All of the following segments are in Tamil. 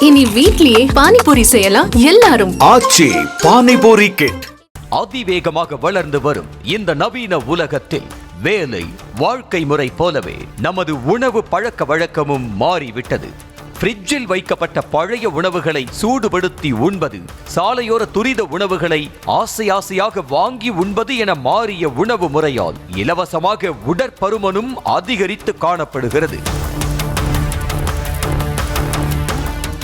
இனி வீட்லயே பானிபூரி செய்யலாம் எல்லாரும். ஆச்சி பானிபூரி கிட். அதிவேகமாக வளர்ந்து வரும் இந்த நவீன உலகத்தில் வேலை, வாழ்க்கை முறை போலவே நமது உணவு பழக்க வழக்கமும் மாறிவிட்டது. ஃப்ரிட்ஜில் வைக்கப்பட்ட பழைய உணவுகளை சூடுபடுத்தி உண்பது, சாலையோர துரித உணவுகளை ஆசையாக வாங்கி உண்பது என மாறிய உணவு முறையால் இலவசமாக உடற்பருமனும் அதிகரித்து காணப்படுகிறது.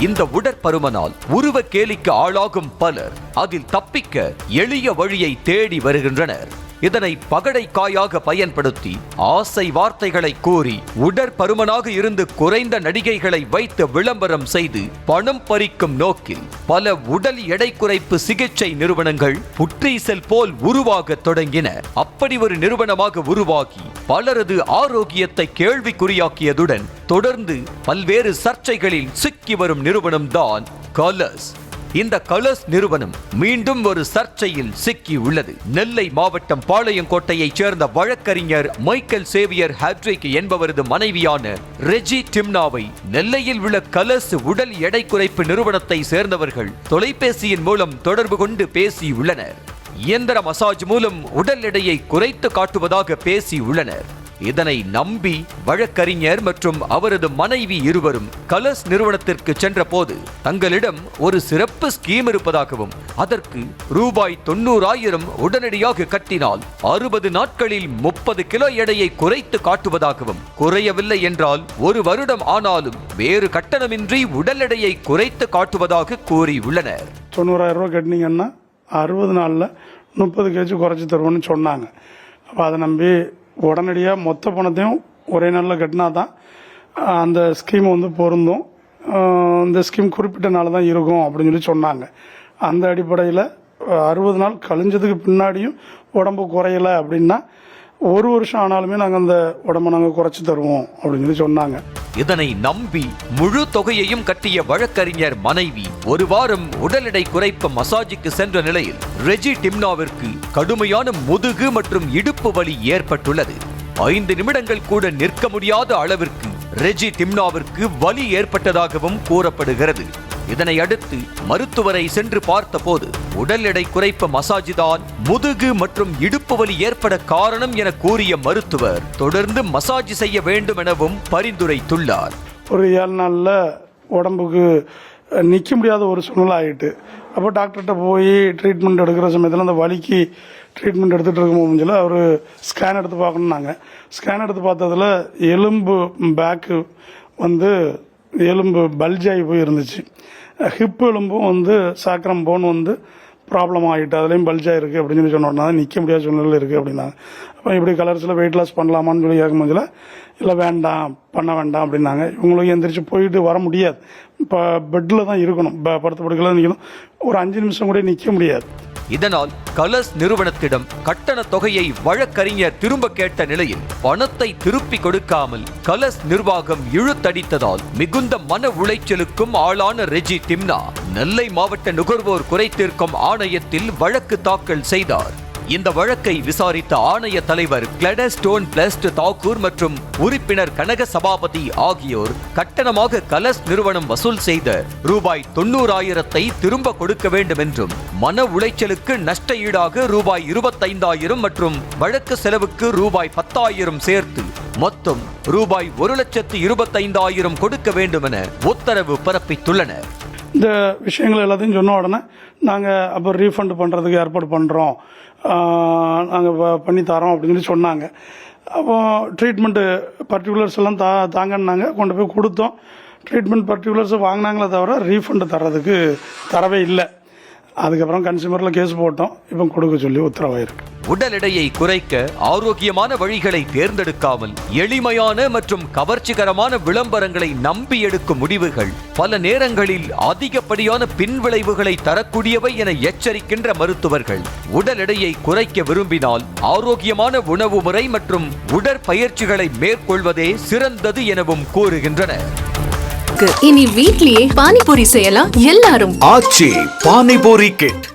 இந்த உடற்பருமனால் உருவ கேலிக்கு ஆளாகும் பலர் அதில் தப்பிக்க எளிய வழியை தேடி வருகின்றனர். இதனை பகடைக்காயாக பயன்படுத்தி ஆசை வார்த்தைகளை கூறி உடற்பருமனாக இருந்து குறைந்த நடிகைகளை வைத்து விளம்பரம் செய்து பணம் பறிக்கும் நோக்கில் பல உடல் எடை குறைப்பு சிகிச்சை நிறுவனங்கள் புற்றீசல் போல் உருவாக தொடங்கின. அப்படி ஒரு நிறுவனமாக உருவாகி பலரது ஆரோக்கியத்தை கேள்விக்குறியாக்கியதுடன் தொடர்ந்து பல்வேறு சர்ச்சைகளில் சிக்கி வரும் நிறுவனம்தான் கலர்ஸ். இந்த கலர்ஸ் நிறுவனம் மீண்டும் ஒரு சர்ச்சையில் சிக்கி உள்ளது. நெல்லை மாவட்டம் பாளையங்கோட்டையைச் சேர்ந்த வழக்கறிஞர் மைக்கேல் சேவியர் ஹாட்ரிக் என்பவரது மனைவியான ரெஜி டிம்னாவை நெல்லையில் உள்ள கலர்ஸ் உடல் எடை குறைப்பு நிறுவனத்தை சேர்ந்தவர்கள் தொலைபேசியின் மூலம் தொடர்பு கொண்டு பேசியுள்ளனர். இயந்திர மசாஜ் மூலம் உடல் எடையை குறைத்து காட்டுவதாக பேசியுள்ளனர். இதனை நம்பி வழக்கறிஞர் மற்றும் அவரது மனைவி இருவரும் கலர்ஸ் நிறுவனத்திற்கு சென்ற போது தங்களிடம் ஒரு சிறப்பு ஸ்கீம் இருப்பதாகவும் அதற்கு ரூபாய் 90,000 உடனடியாக கட்டினால் 60 நாட்களில் 30 கிலோ எடையை குறைத்து காட்டுவதாகவும், குறையவில்லை என்றால் 1 வருடம் ஆனாலும் வேறு கட்டணமின்றி உடல் எடையை குறைத்து காட்டுவதாக கூறியுள்ளனர். 90,000 ரூபா கட்டினீங்கன்னா 60 நாளில் 30 கேஜி குறைச்சி தருவோம்னு சொன்னாங்க. அப்போ அதை நம்பி உடனடியாக மொத்த பணத்தையும் ஒரே நாளில் கட்டினா தான் அந்த ஸ்கீம் பொருந்தும். இந்த ஸ்கீம் குறிப்பிட்ட நாள் தான் இருக்கும் அப்படின்னு சொல்லி சொன்னாங்க. அந்த அடிப்படையில் 60 நாள் கழிஞ்சதுக்கு பின்னாடியும் உடம்பு குறையலை அப்படின்னா 1 வருஷம் ஆனாலுமே நாங்கள் அந்த உடம்பை நாங்கள் குறைச்சி தருவோம் அப்படின்னு சொல்லி சொன்னாங்க. இதனை நம்பி முழு தொகையையும் கட்டிய வழக்கறிஞர் மனைவி 1 வாரம் உடல் எடை குறைப்பு மசாஜுக்கு சென்ற நிலையில் ரெஜி டிம்னாவிற்கு கடுமையான முதுகு மற்றும் இடுப்பு வலி ஏற்பட்டுள்ளது. 5 நிமிடங்கள் கூட நிற்க முடியாத அளவிற்கு ரெஜி டிம்னாவிற்கு வலி ஏற்பட்டதாகவும் கூறப்படுகிறது. இதனை அடுத்து மருத்துவரை சென்று பார்த்தபோது உடல் எடை குறைப்பு மசாஜ் தான் முதுகு மற்றும் இடுப்பு வலி ஏற்பட காரணம் என கூறிய மருத்துவர் தொடர்ந்து மசாஜ் செய்ய வேண்டும் எனவும் பரிந்துரைத்துள்ளார். ஒரு 7 நாளில் உடம்புக்கு நிற்க முடியாத ஒரு சூழ்நிலை ஆகிட்டு, அப்போ டாக்டர்கிட்ட போய் ட்ரீட்மெண்ட் எடுக்கிற சமயத்தில் அந்த வலிக்கு ட்ரீட்மெண்ட் எடுத்துகிட்டு இருக்கும் சொல்லி அவர் ஸ்கேன் எடுத்து பார்க்கணுன்னாங்க. ஸ்கேன் எடுத்து பார்த்ததில் எலும்பு பேக்கு எலும்பு பல்ஜ் ஆகி போய் இருந்துச்சு. ஹிப் எலும்பும் சாக்கரம் போன் ப்ராப்ளம் ஆகிட்டு அதுலேயும் பல்ஜாக இருக்குது அப்படின்னு சொல்லி சொன்னோன்னா நிற்க முடியாத சூழ்நிலை இருக்குது அப்படின்னாங்க. அப்போ இப்படி கலர்ஸில் வெயிட் லாஸ் பண்ணலாமான்னு சொல்லி கேட்கும்போதில் இல்லை வேண்டாம் பண்ண வேண்டாம் அப்படின்னாங்க. இவங்களுக்கு எந்திரிச்சு போயிட்டு வர முடியாது, இப்போ பெட்டில் தான் இருக்கணும், படுத்த படுக்கையில் நிற்கணும், ஒரு 5 நிமிஷம் கூட நிற்க முடியாது. இதனால் கலர்ஸ் நிறுவனத்திடம் கட்டண தொகையை வழக்கறிஞர் திரும்ப கேட்ட நிலையில் பணத்தை திருப்பி கொடுக்காமல் கலர்ஸ் நிர்வாகம் இழுத்தடித்ததால் மிகுந்த மன உளைச்சலுக்கும் ஆளான ரெஜி டிம்னா நெல்லை மாவட்ட நுகர்வோர் குறைதீர்க்கும் ஆணையத்தில் வழக்கு தாக்கல் செய்தார். இந்த வழக்கை விசாரித்த ஆணைய தலைவர் கிளடஸ்டோன் பிளஸ்ட் தாக்கூர் மற்றும் உறுப்பினர் கனக சபாபதி ஆகியோர் கட்டணமாக கலர்ஸ் நிறுவனம் வசூல் செய்த ரூபாய் 90,000 திரும்ப கொடுக்க வேண்டும் என்றும், மன உளைச்சலுக்கு நஷ்ட ஈடாக ரூபாய் 25,000 மற்றும் வழக்கு செலவுக்கு ரூபாய் 10,000 சேர்த்து மொத்தம் ரூபாய் 1,25,000 கொடுக்க வேண்டும் என உத்தரவு பிறப்பித்துள்ளனர். இந்த விஷயங்கள் எல்லாத்தையும் சொன்ன உடனே நாங்கள் அப்போ ரீஃபண்ட் பண்ணுறதுக்கு ஏற்பாடு பண்ணுறோம், நாங்கள் பண்ணி தரோம் அப்படின்னு சொல்லி சொன்னாங்க. அப்போ ட்ரீட்மெண்ட்டு பர்டிகுலர்ஸ் எல்லாம் தாங்கன்னாங்க. கொண்டு போய் கொடுத்தோம். ட்ரீட்மெண்ட் பர்டிகுலர்ஸை வாங்கினாங்களே தவிர ரீஃபண்டு தரவே இல்லை. அதுக்கப்புறம் கன்சியூமரில் கேஸ் போட்டோம். இப்போ கொடுக்க சொல்லி உத்தரவாயிருக்கு. உடல் எடையை குறைக்க ஆரோக்கியமான வழிகளை தேர்ந்தெடுக்காமல் எளிமையான மற்றும் கவர்ச்சிகரமான விளம்பரங்களை நம்பி எடுக்கும் முடிவுகள் பல நேரங்களில் அதிகப்படியான பின்விளைவுகளை தரக்கூடியவை என எச்சரிக்கின்ற மருத்துவர்கள் உடல் எடையை குறைக்க விரும்பினால் ஆரோக்கியமான உணவு முறை மற்றும் உடற்பயிற்சிகளை மேற்கொள்வதே சிறந்தது எனவும் கூறுகின்றனர். இனி வீட்லயே பானிபூரி செய்யலாம் எல்லாரும். ஆச்சி பானிபூரி கிட்.